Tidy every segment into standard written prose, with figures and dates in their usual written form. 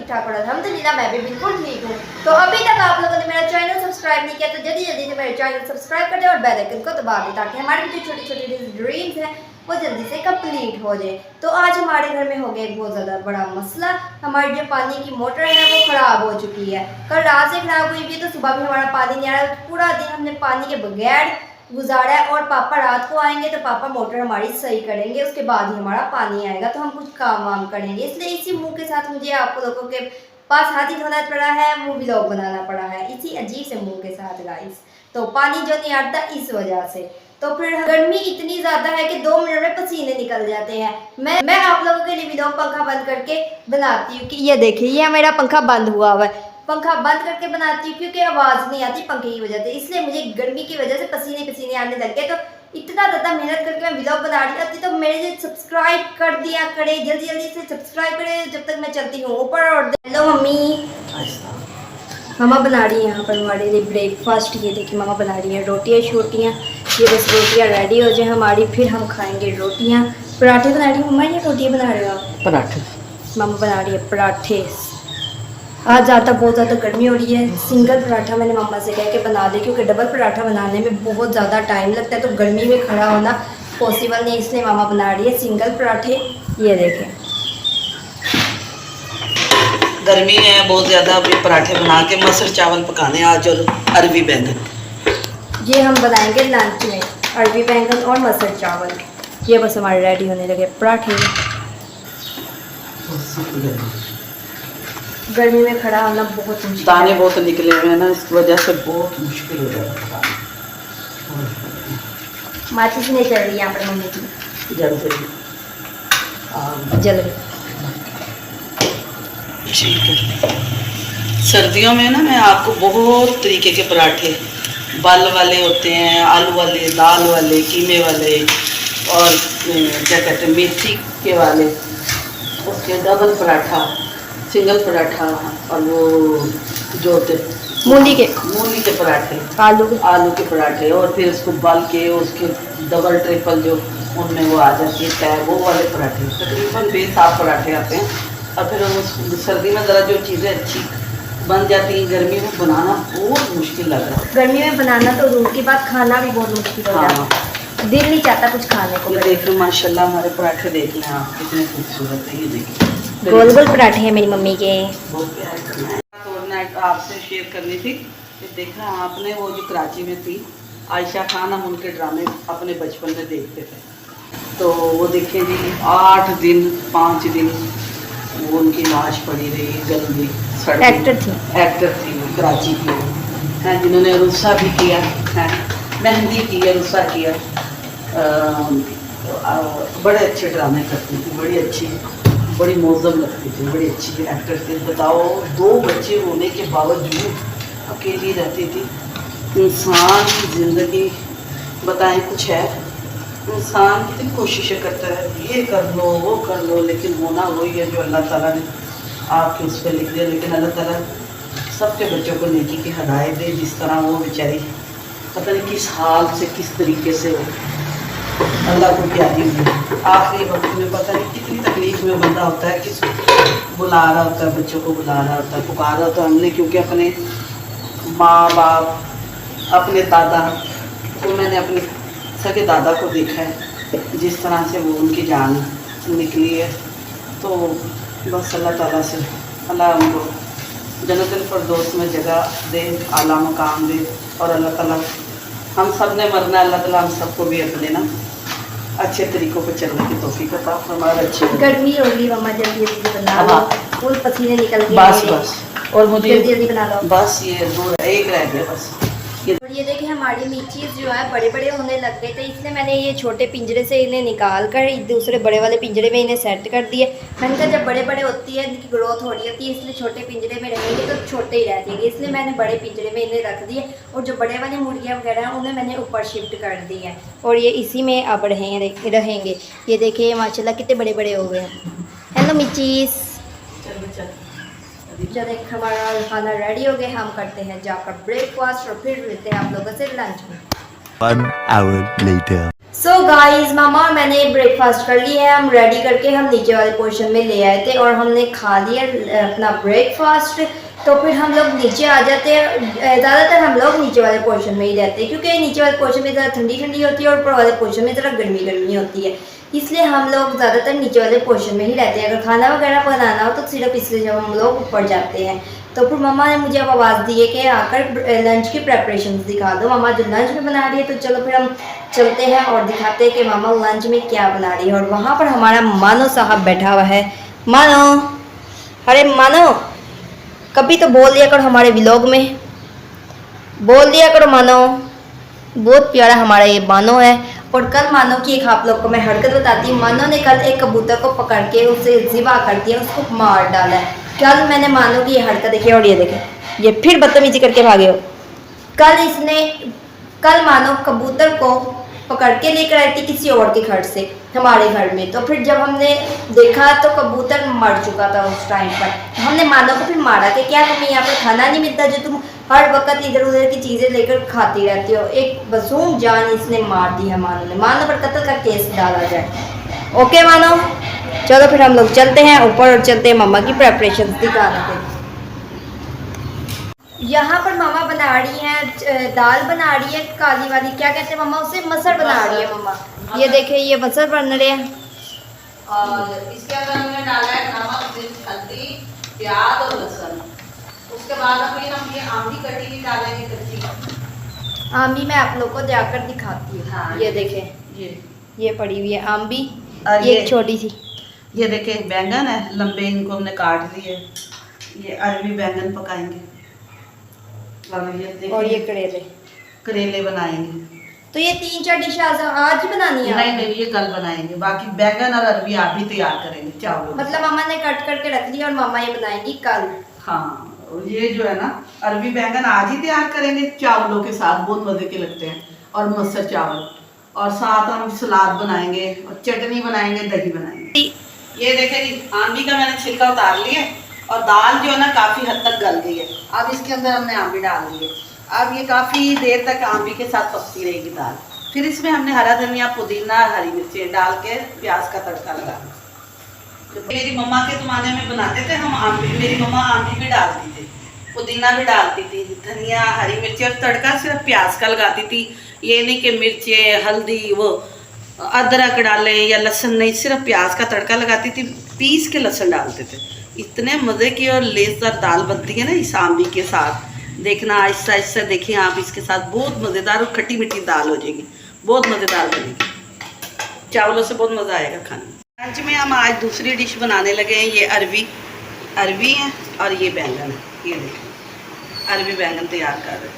ठीक ठाक और अल्हम्दुलिल्लाह मैं भी बिल्कुल ठीक हूँ। तो अभी तक आप लोगों ने मेरा चैनल सब्सक्राइब नहीं किया तो जल्दी जल्दी से मेरे चैनल सब्सक्राइब कर दें और बेल आइकन को दबा दें ताकि हमारे जो छोटी छोटी ड्रीम्स हैं वो जल्दी से कंप्लीट हो जाए। तो आज हमारे घर में हो गया एक बहुत ज़्यादा बड़ा मसला। हमारी जो पानी की मोटर है वो ख़राब हो चुकी है, कल रात से ख़राब हुई भी, तो सुबह भी हमारा पानी नहीं आ रहा। पूरा दिन हमने पानी के बगैर गुजारा है और पापा रात को आएंगे तो पापा मोटर हमारी सही करेंगे, उसके बाद ही हमारा पानी आएगा तो हम कुछ काम वाम करेंगे। इसलिए इसी मुंह के साथ मुझे आप लोगों के पास हाजिर होना पड़ा है, वो व्लॉग बनाना पड़ा है इसी अजीब से मुंह के साथ गाइस। तो पानी जो नहीं आता इस वजह से, तो फिर गर्मी इतनी ज़्यादा है कि 2 मिनट में पसीने निकल जाते हैं। मैं आप लोगों के लिए व्लॉग पंखा बंद करके बनाती हूँ कि ये देखिए ये मेरा पंखा बंद हुआ है, पंखा बंद करके बनाती हूँ क्योंकि आवाज़ नहीं आती पंखे की वजह से। इसलिए मुझे गर्मी की वजह से पसीने पसीने आने लग गए, तो इतना ज़्यादा मेहनत करके मैं व्लॉग बना रही थी। तो मेरे लिए सब्सक्राइब कर दिया करे, जल्दी जल्दी से सब्सक्राइब करें जब तक मैं चलती हूँ ऊपर। और हेलो मम्मी, मामा बना रही है यहाँ पर हमारे लिए ब्रेकफास्ट। ये देखिए मामा बना रही है रोटियाँ शोटियाँ। ये बस रोटियाँ रेडी हो जाए हमारी, फिर हम खाएंगे रोटियाँ। पराठे बना रही है मम्मा या रोटियाँ बना रहे हो आप? पराठे। मामा बना रही है पराठे। आज ज़्यादा बहुत ज़्यादा गर्मी हो रही है। सिंगल पराठा मैंने मम्मा से कह के बना दे क्योंकि डबल पराठा बनाने में बहुत ज़्यादा टाइम लगता है, तो गर्मी में खड़ा होना पॉसिबल नहीं, इसलिए मामा बना रही है सिंगल पराठे। ये देखें गर्मी है बहुत ज़्यादा, अभी पराठे बना के मसूर चावल पकाने आज और अरबी बैंगन। ये हम बनाएंगे लंच में, अरबी बैंगन और मसूर चावल। ये बस हमारे रेडी होने लगे पराठे। गर्मी में खड़ा होना बहुत मुश्किल, दाने बहुत निकले हुए हैं ना, इस वजह से बहुत मुश्किल हो जाता है। माचिस नहीं चल रही यहाँ पर मम्मी की, जल जल ठीक है। सर्दियों में ना मैं आपको बहुत तरीके के पराठे, बाल वाले होते हैं, आलू वाले, दाल वाले, कीमे वाले और क्या कहते हैं मेथी के वाले, उसके डबल पराठा, सिंगल पराठा और वो जो होते मूली के पराठे, आलू के पराठे, और फिर उसको बाल के उसके डबल ट्रिपल जो उनमें वो आ जाती है तय, वो वाले पराठे। तकरीबन 6 पराठे आते हैं। और फिर वो सर्दी में ज़रा जो चीज़ें अच्छी बन जाती हैं, गर्मी में बनाना बहुत मुश्किल लग रहा है। गर्मी में बनाना तो दूर की बात, खाना भी बहुत मुश्किल हो रहा है। दिल नहीं चाहता कुछ खाने को। ये देख लो माशाल्लाह हमारे पराठे देख लें आप, कितने खूबसूरत है। ये देखिए गोल गोल पराठे हैं मेरी मम्मी के। बहुत प्यार करना है। तो आपसे शेयर करनी थी कि देखना आपने वो जो कराची में थी आयशा खान, हम उनके ड्रामे अपने बचपन में देखते थे। तो वो देखें जी 8 दिन 5 दिन वो उनकी लाश पड़ी रही, जल्दी एक्टर थी वो कराची की हैं, जिन्होंने रुस्सा भी किया है, मेहंदी की है, रुस्सा किया। बड़े अच्छे ड्रामे करती थी, बड़ी मौजम लगती थी, बड़ी अच्छी एक्टर थी। बताओ 2 बच्चे होने के बावजूद अकेली रहती थी। इंसान की ज़िंदगी बताएं कुछ है, इंसान कितनी कोशिशें करता है, ये कर लो वो कर लो, लेकिन होना वही है जो अल्लाह ताला ने आपके उस पर लिख दिया। लेकिन अल्लाह ताला सबके बच्चों को नेकी की हदायत दे। जिस तरह वो बेचारी पता नहीं किस हाल से किस तरीके से अल्लाह को प्यारी हुई, आखिरी वक्त में पता नहीं कितनी तकलीफ में बंदा होता है, किस बुला रहा होता है, बच्चों को बुला रहा होता है, पुकार रहा होता है। हमने क्योंकि अपने माँ बाप, अपने दादा को, मैंने अपने सगे दादा को देखा है जिस तरह से वो उनकी जान निकली है। तो बस अल्लाह ताला से अल्लाह उनको जन्नतुल फिरदौस में जगह दे, आला मकाम दे। और अल्लाह ताला हम सब ने मरना, अल्लाह ताला हम सबको भी अपने ना अच्छे तरीक़ों पर चलने की तौफीक अता फरमाए। अच्छी गर्मी होगी मम्मा, जल्दी जल्दी बना लो, फुल पसीने निकल गए बस और मुझे जल्दी बना लो। बस ये 2 एक रह गया बस। और ये देखिए हमारी मीचीज़ जो है बड़े बड़े होने लग गए थे, इसलिए मैंने ये छोटे पिंजरे से इन्हें निकाल कर दूसरे बड़े वाले पिंजरे में इन्हें सेट कर दिए। मैंने कहा जब बड़े बड़े होती है इनकी ग्रोथ हो रही होती है, इसलिए छोटे पिंजरे में रहेंगे तो छोटे ही रह जाएंगे, इसलिए मैंने बड़े पिंजरे में इन्हें रख दिए। और जो बड़े वाली मुर्गियाँ वगैरह हैं उन्हें मैंने ऊपर शिफ्ट कर दी है और ये इसी में अब रहेंगे। ये देखिए माशाल्लाह कितने बड़े बड़े हो गए हैं। हेलो मिचीज़, जब एक हमारा खाना रेडी हो गया, हम करते हैं जाकर ब्रेकफास्ट और फिर मिलते हैं आप लोगों से लंच में। 1 hour later. सो गाइस, मामा और मैंने ब्रेकफास्ट कर लिया है। हम रेडी करके हम नीचे वाले पोर्शन में ले आए थे और हमने खा लिया अपना ब्रेकफास्ट। तो फिर हम लोग नीचे आ जाते हैं। ज़्यादातर हम लोग नीचे वाले पोर्शन में ही रहते हैं क्योंकि नीचे वाले पोर्शन में ज़रा ठंडी ठंडी होती है और ऊपर वाले पोर्शन में ज़रा गर्मी गर्मी होती है, इसलिए हम लोग ज़्यादातर नीचे वाले पोर्शन में ही रहते हैं। अगर खाना वगैरह बनाना हो तो सिर्फ इसलिए जब हम लोग ऊपर जाते हैं। तो फिर मम्मा ने मुझे अब आवाज़ दी है कि आकर लंच की प्रेपरेशंस दिखा दो। मम्मा जो लंच में बना रही है, तो चलो फिर हम चलते हैं और दिखाते हैं कि मामा लंच में क्या बना रही है। और वहाँ पर हमारा मानो साहब बैठा हुआ है। मानो, अरे मानो, कभी तो बोल दिया करो हमारे व्लॉग में, बोल दिया करो मानो। बहुत प्यारा हमारा ये मानो है। और कल मानो की एक आप लोग को मैं हरकत बताती हूँ। मानो ने कल एक कबूतर को पकड़ के उसे ज़िबा कर दिया, उसको मार डाला है। कल मैंने मानो की ये हरकत देखी और ये देखे, ये फिर बदतमीजी करके भागे हो। कल मानो कबूतर को पकड़ के लेकर आई थी किसी और के घर से हमारे घर में। तो फिर जब हमने देखा तो कबूतर मर चुका था उस टाइम पर। हमने मानो को फिर मारा कि क्या तुम्हें यहाँ पर खाना नहीं मिलता जो तुम हर वक्त इधर उधर की चीज़ें लेकर खाती रहती हो। एक मासूम जान इसने मार दी है मानो ने। मानो पर कत्ल का केस डाला जाए। ओके मानो, चलो फिर हम लोग चलते हैं ऊपर और चलते हैं मम्मा की प्रेपरेशन दिखाने के। यहाँ पर मामा बना रही हैं दाल बना रही है काली वाली, क्या कहते हैं मम्मा उसे, मसर बना रही है मम्मा। ये देखे, ये मसर बन रहे हैं। और इसके अंदर हमने डाला है नमक, मिर्च, हल्दी, प्याज और लहसुन। उसके बाद अभी हम ये आमली कटी भी डालेंगे कच्ची। आमली मैं आप लोग को जाकर दिखाती हूँ। हाँ, ये देखें, ये पड़ी हुई है आमली, और ये छोटी सी। ये देखें बैंगन है लंबे, इनको हमने काट लिए। ये अरबी बैंगन पकाएंगे और ये करेले करेले बनाएंगे। तो ये 3-4 डिश आज ही बनानी है? नहीं, ये कल बनाएंगे। बाकी बैंगन और अरबी आप भी तैयार करेंगे चावल। मतलब मामा ने कट करके रख लिया और मामा ये बनाएंगी कल। हाँ, और ये जो है ना अरबी बैंगन आज ही तैयार करेंगे चावलों के साथ, बहुत मजे के लगते हैं। और मसर चावल, और साथ हम सलाद बनाएंगे और चटनी बनाएंगे, दही बनाएंगे। ये देखें जी, आमली का मैंने छिलका उतार लिया और दाल जो है ना काफ़ी हद तक गल गई है। अब इसके अंदर हमने आमली डाल दी है। अब ये काफ़ी देर तक आमली के साथ पकती रहेगी दाल। फिर इसमें हमने हरा धनिया, पुदीना, हरी मिर्ची डाल के प्याज का तड़का लगा। मेरी मम्मा के ज़माने में बनाते थे हम आमली, मेरी मम्मा आमली भी डालती थी, पुदीना भी डालती थी, धनिया, हरी मिर्ची, और तड़का सिर्फ प्याज का लगाती थी। ये नहीं कि मिर्चें, हल्दी, वो अदरक डालें या लहसुन नहीं, सिर्फ प्याज का तड़का लगाती थी, पीस के लहसुन डालते थे। इतने मज़े की और लेज़दार दाल बनती है ना इस आमली के साथ। देखना आहिस्ता आहिस्ता देखिए आप, इसके साथ बहुत मज़ेदार और खट्टी मीठी दाल हो जाएगी, बहुत मज़ेदार बनेगी। चावलों से बहुत मज़ा आएगा खाने में। लंच में हम आज दूसरी डिश बनाने लगे हैं। ये अरबी है और ये बैंगन है। ये देखिए अरबी बैंगन तैयार कर रहे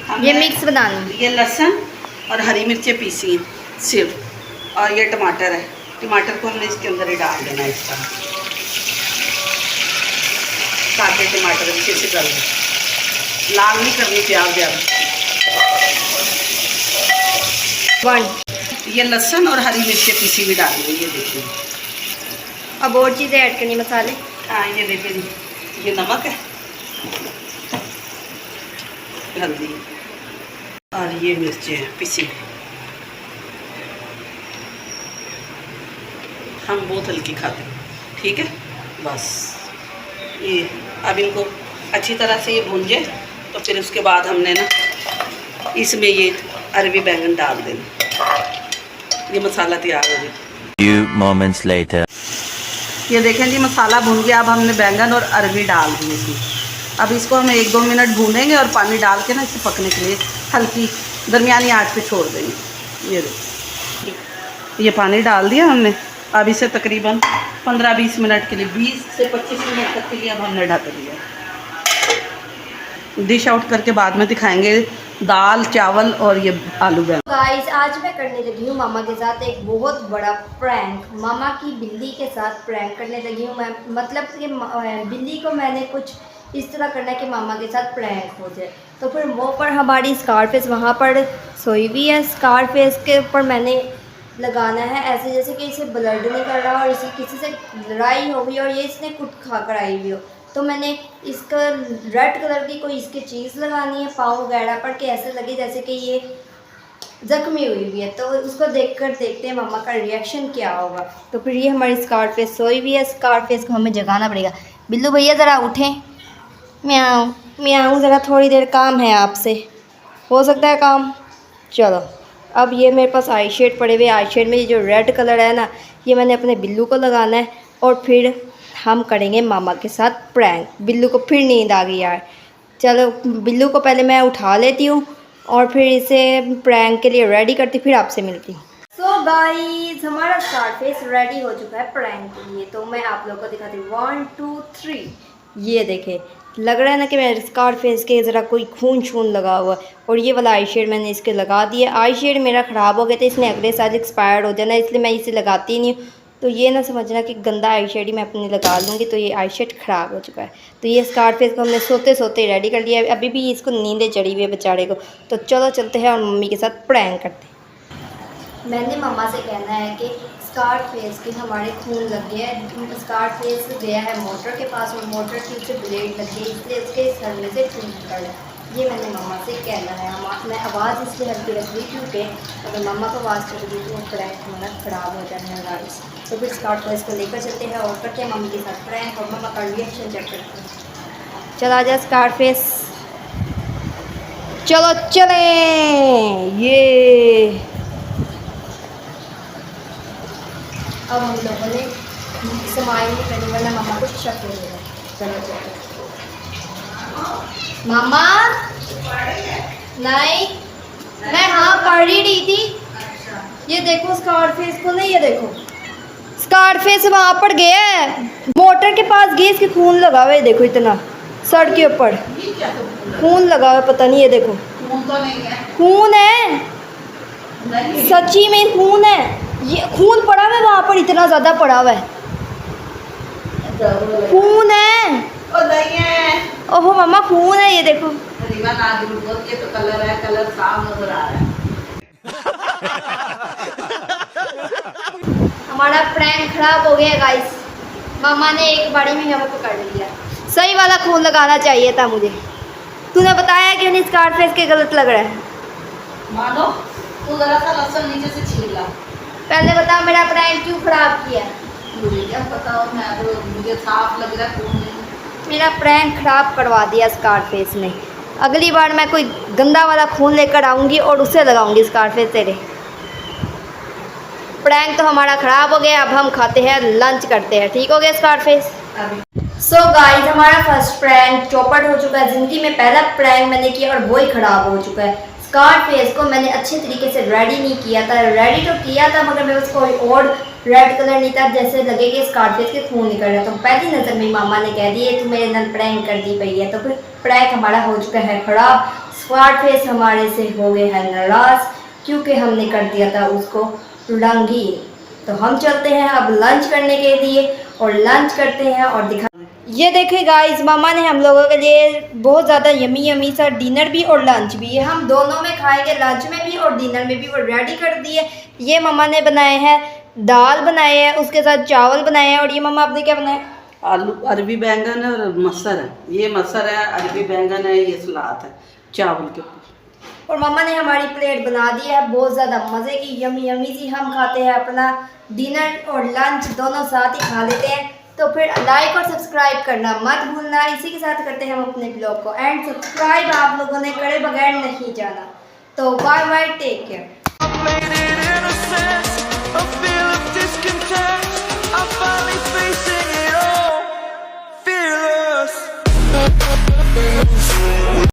हैं। ये मिक्स बनानी। ये लहसुन और हरी मिर्चें पीसी हैं सिर्फ, और ये टमाटर है। टमाटर को हमने इसके अंदर ही डाल देना। इस तरह काटे टमाटर अच्छे से डाल दें, लाल नहीं करनी प्याज ज़्यादा। ये लहसुन और हरी मिर्चें पीसी भी डाल देंगे। ये देखिए, अब और चीज़ें ऐड करनी, मसाले। हाँ, ये देखिए, ये नमक है, हल्दी, और ये मिर्चें हैं पीसी। हम बहुत हल्की खाते हैं, ठीक है। बस ये अब इनको अच्छी तरह से ये भूंजे, तो फिर उसके बाद हमने ना इसमें ये अरबी बैंगन डाल देना। ये मसाला तैयार हो गया। Few moments later. ये देखें जी, मसाला भून गया। अब हमने बैंगन और अरबी डाल दी इसमें। अब इसको हम 1-2 मिनट भूनेंगे और पानी डाल के ना इसे पकने के लिए हल्की दरमियानी आंच पे छोड़ देंगे। ये देखिए, ये पानी डाल दिया हमने। अब इसे तकरीबन 15-20 मिनट के लिए, 20 से 25 मिनट तक के लिए अब हमने ढक दिया। डिश आउट करके बाद में दिखाएंगे दाल, चावल और ये आलू बैंगन। गाइस, आज मैं करने लगी हूँ मामा के साथ एक बहुत बड़ा प्रैंक। मामा की बिल्ली के साथ प्रैंक करने लगी हूँ मैं। मतलब कि बिल्ली को मैंने कुछ इस तरह करना है कि मामा के साथ प्रैंक हो जाए। तो फिर मुँह पर हमारी स्कारफेस वहाँ पर सोई हुई है। स्कारफेस के ऊपर मैंने लगाना है ऐसे जैसे कि इसे ब्लड नहीं कर रहा और इसे किसी से लड़ाई हो गई और ये इसने कुट खा कर आई हुई हो। तो मैंने इसका रेड कलर की कोई इसकी चीज़ लगानी है पाँव वगैरह पर, कि ऐसे लगे जैसे कि ये जख्मी हुई हुई है, तो उसको देखकर देखते हैं मम्मा का रिएक्शन क्या होगा। तो फिर ये हमारी स्कारफेस सोई हुई है, स्कारफेस को हमें जगाना पड़ेगा। बिल्लू भैया ज़रा उठें, म्याऊं म्याऊं, ज़रा थोड़ी देर काम है आपसे, हो सकता है काम। चलो अब ये मेरे पास आई शेड पड़े हुए, आई शेड में ये जो रेड कलर है ना, ये मैंने अपने बिल्लू को लगाना है और फिर हम करेंगे मामा के साथ प्रैंक। बिल्लू को फिर नींद आ गई यार। चलो बिल्लू को पहले मैं उठा लेती हूँ और फिर इसे प्रैंक के लिए रेडी करती, फिर आपसे मिलती हूँ। सो गाइस हमारा स्कारफेस रेडी हो चुका है प्रैंक के लिए। तो मैं आप लोगों को दिखाती हूँ 1 2 3। ये देखे, लग रहा है ना कि मेरे स्कारफेस के ज़रा कोई खून शून लगा हुआ है। और ये वाला आई शेड मैंने इसके लगा दिया। आई शेड मेरा ख़राब हो गया था, इसने अगले साल एक्सपायर्ड हो जाना, इसलिए मैं इसे लगाती नहीं हूँ। तो ये ना समझना कि गंदा आई शेड ही मैं अपनी लगा लूँगी, तो ये आई शेड ख़राब हो चुका है। तो ये स्कारफेस को हमने सोते सोते रेडी कर लिया है। अभी भी इसको नींदें चढ़ी हुई है बेचारे को। तो चलो चलते हैं और मम्मी के साथ प्रैंक करते हैं। मैंने मम्मा से कहना है कि स्कारफेस के हमारे खून लग गया है। स्कारफेस गया है मोटर के पास और मोटर की उससे ब्लेड लग गई, इसलिए उसके सर में से खून निकल रहा है। ये मैंने मम्मा से कहना है। मैं आवाज़ इसलिए हल्की रख रही क्योंकि अगर मम्मा को आवाज़ कर दी तो प्रैंक हमारा ख़राब हो जाने वाला है। तो फिर स्कारफेस को लेकर चलते हैं और करते हैं मम्मी के साथ प्रैंक और मम्मा का रिएक्शन चेक करते हैं। चला जा स्कारफेस, चलो चले। ये अब हम लोगों ने स्माइल नहीं करने वाला, मम्मा को शक हो गया। चलो चलो मामा, नहीं मैं हाँ पढ़ ही रही थी। ये देखो स्कारफेस को, नहीं ये देखो स्कारफेस वहाँ पर गया है, मोटर के पास गया, इसके खून लगा हुआ है। देखो इतना सर के ऊपर खून लगा हुआ है, पता नहीं। ये देखो खून है, सच्ची में खून है। ये खून पड़ा हुआ है वहाँ पर, इतना ज़्यादा पड़ा हुआ है खून है। ओहो मम्मा खून है, ये देखो। तो कलर है, कलर साफ नजर आ रहा है। हमारा प्रैंक खराब हो गया गाइस। मामा ने एक बारी में हमें पकड़ लिया। सही वाला खून लगाना चाहिए था मुझे। तूने बताया कि उन्हें स्कारफेस के गलत लग रहा है। मानो तू जरा सा लहसुन नीचे से छील ला। पहले बता मेरा प्रैंक क्यों खराब किया। मुझे क्या पता हो, मैं तो मुझे साफ लग रहा है खून नहीं। मेरा प्रैंक खराब करवा दिया स्कारफेस ने। अगली बार मैं कोई गंदा वाला खून लेकर आऊँगी और उसे लगाऊंगी स्कारफेस तेरे। प्रैंक तो हमारा ख़राब हो गया, अब हम खाते हैं, लंच करते हैं। ठीक हो गया स्कारफेस। सो गाइस हमारा फर्स्ट प्रैंक चौपट हो चुका है। ज़िंदगी में पहला प्रैंक मैंने किया और वही ख़राब हो चुका है। स्कारफेस को मैंने अच्छे तरीके से रेडी नहीं किया था। रेडी तो किया था मगर मेरे पास कोई और रेड कलर नहीं था, जैसे लगे कि स्कारफेस के खून निकल रहा। तो पहली नज़र में मामा ने कह दिया तू मेरे नाल प्रैंक कर दी पई है। तो फिर प्रैंक हमारा हो चुका है ख़राब। स्कारफेस हमारे से हो गए हैं नाराज़ क्योंकि हमने कर दिया था उसको रंगीन। तो हम चलते हैं अब लंच करने के लिए और लंच करते हैं और दिखा। ये देखिए गाइस मामा ने हम लोगों के लिए बहुत ज़्यादा यमी यमी सा डिनर भी और लंच भी है। हम दोनों में खाएंगे, लंच में भी और डिनर में भी, वो रेडी कर दिए। ये मामा ने बनाए हैं, दाल बनाए हैं, उसके साथ चावल बनाए हैं। और ये मामा आपने क्या बनाया? आलू, अरबी बैंगन और मसर है। ये मसर है, अरबी बैंगन है, ये सलाद है चावल के ऊपर। और मम्मा ने हमारी प्लेट बना दी है बहुत ज़्यादा मज़े की, यमी यमी सी। हम खाते हैं अपना डिनर और लंच दोनों साथ ही खा लेते हैं। तो फिर लाइक और सब्सक्राइब करना मत भूलना। इसी के साथ करते हैं हम अपने ब्लॉग को एंड। सब्सक्राइब आप लोगों ने करे बगैर नहीं जाना। तो बाय बाय, टेक केयर।